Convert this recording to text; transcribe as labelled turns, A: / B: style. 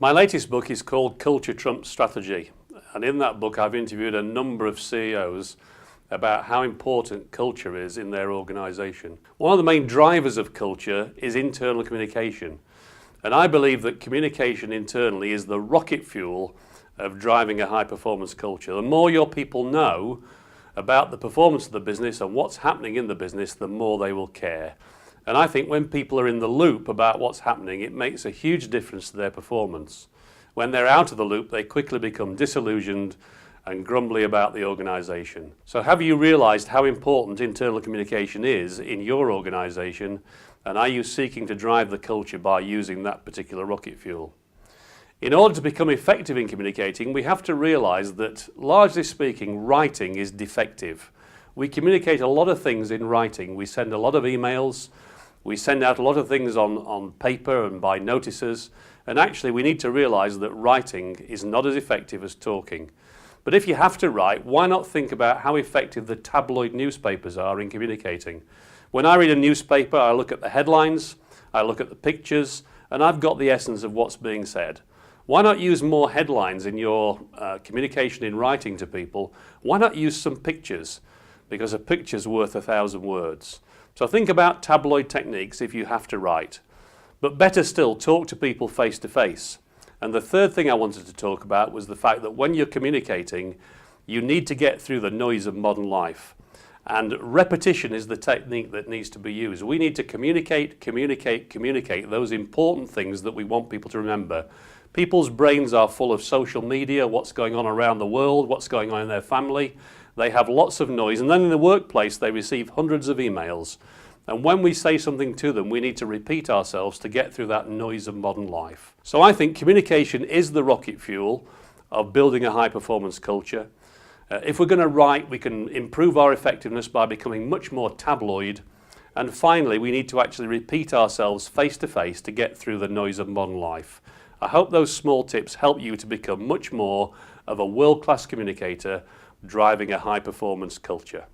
A: My latest book is called Culture Trumps Strategy, and in that book I've interviewed a number of CEOs about how important culture is in their organisation. One of the main drivers of culture is internal communication, and I believe that communication internally is the rocket fuel of driving a high performance culture. The more your people know about the performance of the business and what's happening in the business, the more they will care. And I think when people are in the loop about what's happening, it makes a huge difference to their performance. When they're out of the loop, they quickly become disillusioned and grumbly about the organisation. So have you realised how important internal communication is in your organisation, and are you seeking to drive the culture by using that particular rocket fuel? In order to become effective in communicating, we have to realise that, largely speaking, writing is defective. We communicate a lot of things in writing. We send a lot of emails, we send out a lot of things on paper and by notices, and actually we need to realise that writing is not as effective as talking. But if you have to write, why not think about how effective the tabloid newspapers are in communicating? When I read a newspaper, I look at the headlines, I look at the pictures, and I've got the essence of what's being said. Why not use more headlines in your communication in writing to people? Why not use some pictures? Because a picture's worth 1,000 words. So think about tabloid techniques if you have to write. But better still, talk to people face to face. And the third thing I wanted to talk about was the fact that when you're communicating, you need to get through the noise of modern life. And repetition is the technique that needs to be used. We need to communicate those important things that we want people to remember. People's brains are full of social media, what's going on around the world, what's going on in their family. They have lots of noise, and then in the workplace they receive hundreds of emails. And when we say something to them, we need to repeat ourselves to get through that noise of modern life. So I think communication is the rocket fuel of building a high performance culture. If we're going to write, we can improve our effectiveness by becoming much more tabloid. And finally, we need to actually repeat ourselves face to face to get through the noise of modern life. I hope those small tips help you to become much more of a world-class communicator driving a high performance culture.